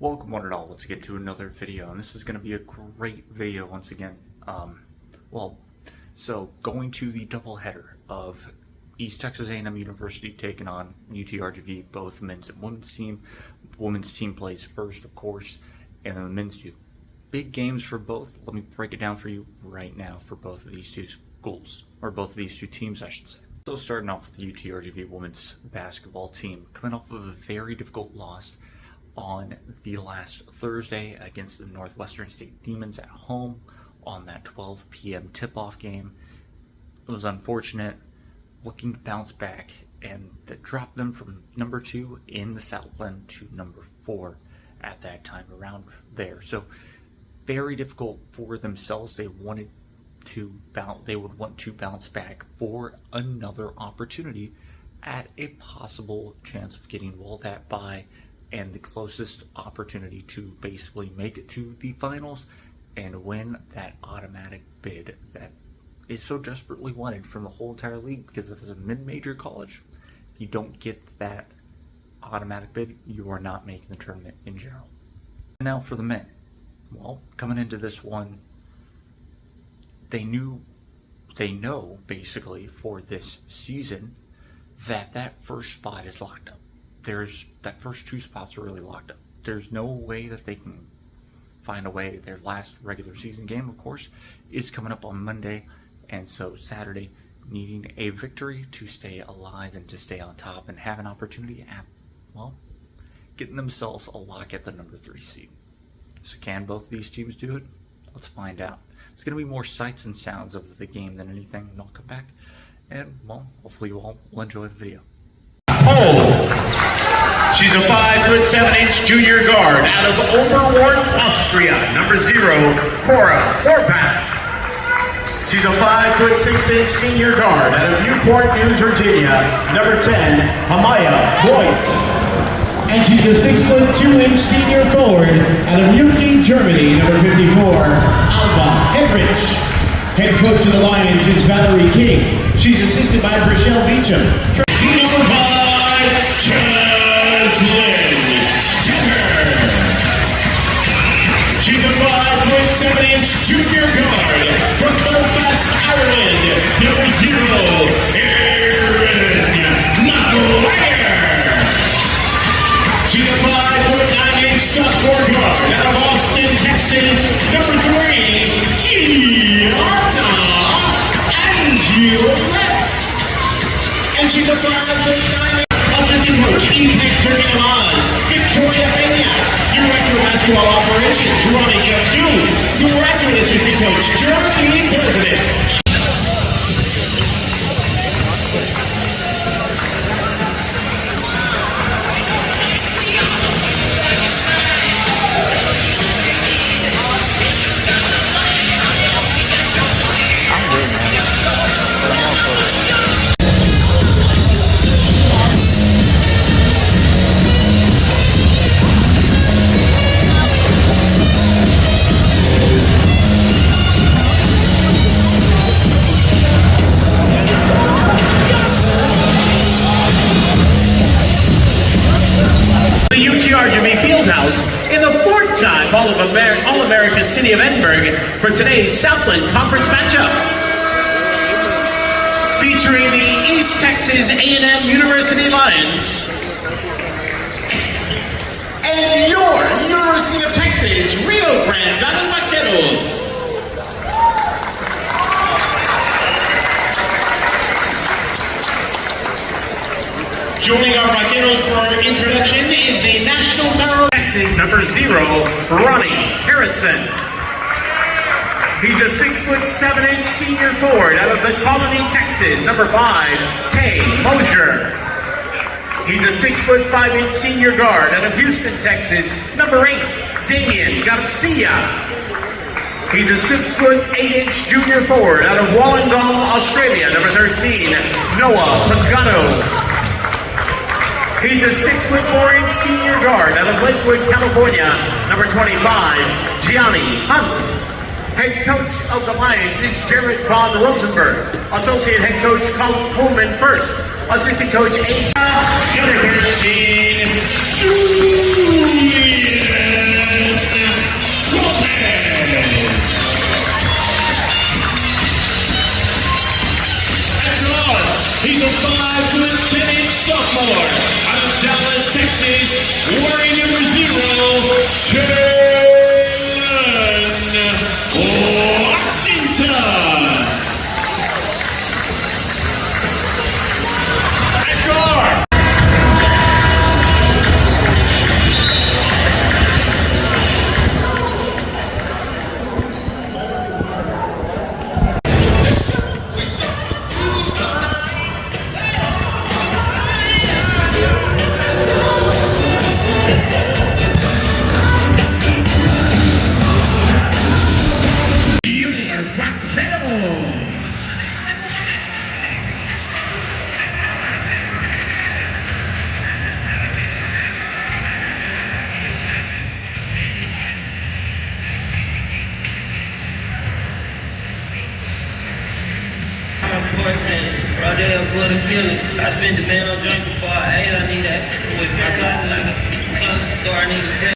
Welcome one and all once again to another video, and this is going to be a great video once again. So going to the doubleheader of East Texas A&M University taking on UTRGV, both men's and women's team. Women's team plays first, of course, and then the men's do. Big games for both. Let me break it down for you right now for both of these two schools, or both of these two teams, I should say. So starting off with the UTRGV women's basketball team, coming off of a very difficult loss on the last Thursday against the Northwestern State Demons at home on that 12 p.m. tip-off game. It was unfortunate, looking to bounce back, and that dropped them from number 2 in the Southland to number 4 at that time around there. So very difficult for themselves. They would want to bounce back for another opportunity at a possible chance of getting that bye and the closest opportunity to basically make it to the finals and win that automatic bid that is so desperately wanted from the whole entire league, because if it's a mid-major college, you don't get that automatic bid, you are not making the tournament in general. And now for the men. Well, coming into this one, they know basically for this season that first spot is locked up. That first 2 spots are really locked up. There's no way that they can find a way. Their last regular season game, of course, is coming up on Monday, and so Saturday, needing a victory to stay alive and to stay on top and have an opportunity at, getting themselves a lock at the number 3 seed. So can both of these teams do it? Let's find out. It's going to be more sights and sounds of the game than anything, and I'll come back and, hopefully you all will enjoy the video. She's a 5'7" junior guard out of Oberwart, Austria. Number 0, Cora Horvath. She's a 5'6" senior guard out of Newport News, Virginia. Number 10, Hamaya Boyce. And she's a 6'2" senior forward out of Munich, Germany. Number 54, Alba Hedrich. Head coach of the Lions is Valerie King. She's assisted by Rochelle Beecham. Number 5, Cheslin Tucker. She's a 5'7" junior guard from Belfast, Ireland. Number 0, Erin McGuire. She's a 5'9" sophomore guard out of Austin, Texas. Number 3, Gianna Angelette. And she's a 5'9" assistant coach, Hector Yamaz. Victoria Peña. Director of Basketball Operations, Ronnie Jeff-Du. Graduate Assistant Coach, Jeremy President. UTRGV Fieldhouse in the 4th time All-America City of Edinburgh for today's Southland Conference matchup. Featuring the East Texas A&M University Lions and your University of Texas Rio Grande Valley Vaqueros. Joining our Vaqueros for our introduction is the National Barrel Texas number 0, Ronnie Harrison. He's a 6'7" senior forward out of the Colony, Texas. Number 5, Tay Mosier. He's a 6'5" senior guard out of Houston, Texas. Number 8, Damian Garcia. He's a 6'8" junior forward out of Wollongong, Australia. Number 13, Noah Pagano. He's a 6'4" senior guard out of Lakewood, California. Number 25, Gianni Hunt. Head coach of the Lions is Jared Von Rosenberg. Associate head coach Colin Pullman first. Assistant coach number 13, Julian feelings. I spent the man on drink before I ate. I need that with my cousin like a clothing store. I need a pet.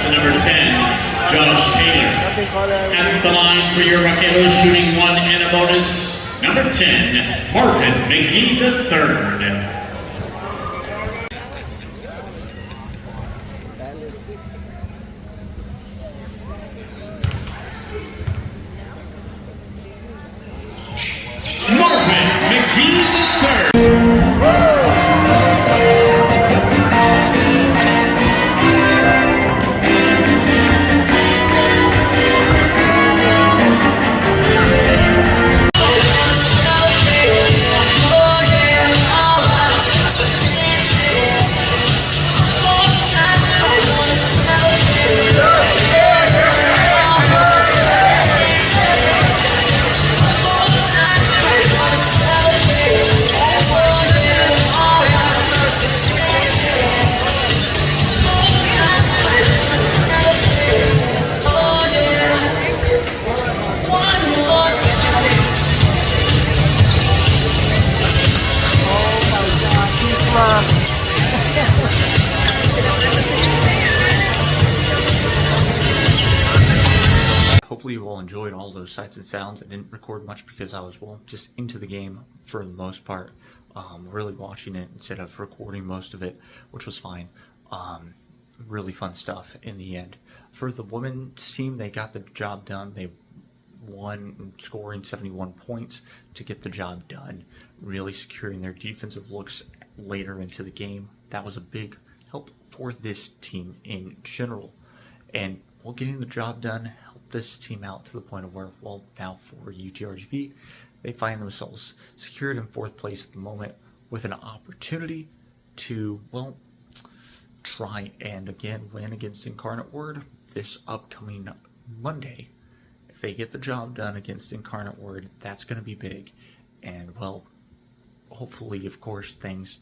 Number 10, Josh Taylor. At the line for your Vaqueros, shooting 1 and a bonus, number 10, Marvin McGee III. Marvin McGee III. Hopefully you all enjoyed all those sights and sounds. I didn't record much because I was, well, just into the game for the most part, really watching it instead of recording most of it, which was fine. Really fun stuff in the end. For the women's team, they got the job done. They won, scoring 71 points to get the job done, really securing their defensive looks later into the game. That was a big help for this team in general. And while getting the job done helped this team out to the point of where, well, now for UTRGV, they find themselves secured in 4th place at the moment with an opportunity to, well, try and again win against Incarnate Word this upcoming Monday. If they get the job done against Incarnate Word, that's going to be big. And, well, hopefully, of course, things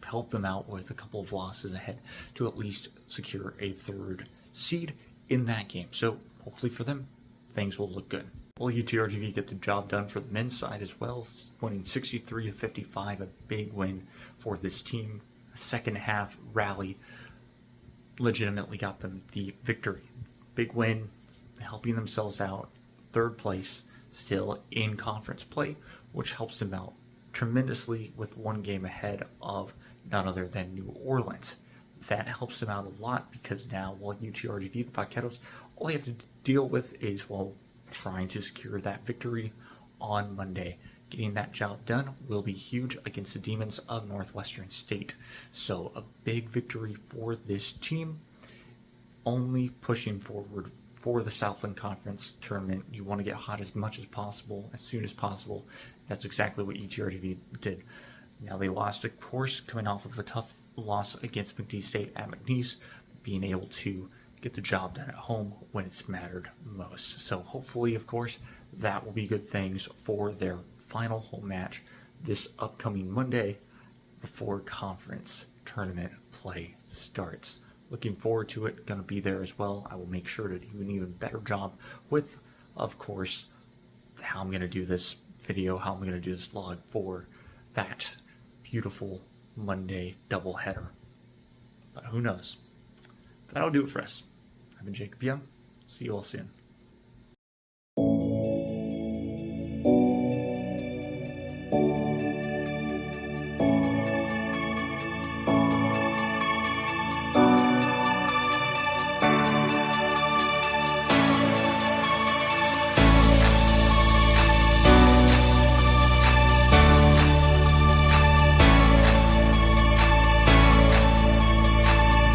help them out with a couple of losses ahead to at least secure a 3rd seed in that game. So hopefully for them, things will look good. Well, UTRGV get the job done for the men's side as well, winning 63-55, a big win for this team. A second half rally legitimately got them the victory. Big win, helping themselves out. 3rd place, still in conference play, which helps them out tremendously with 1 game ahead of none other than New Orleans. That helps them out a lot because now, well, UTRGV, the Vaqueros, all they have to deal with is, well, trying to secure that victory on Monday. Getting that job done will be huge against the Demons of Northwestern State. So a big victory for this team, only pushing forward for the Southland Conference tournament. You want to get hot as much as possible, as soon as possible. That's exactly what UTRGV did. Now they lost, of course, coming off of a tough loss against McNeese State at McNeese, being able to get the job done at home when it's mattered most. So hopefully, of course, that will be good things for their final home match this upcoming Monday before conference tournament play starts. Looking forward to it. Going to be there as well. I will make sure to do an even better job with, of course, how I'm going to do this video, how I'm going to do this vlog for that beautiful Monday doubleheader. But who knows? That'll do it for us. I've been Jacob Young. See you all soon.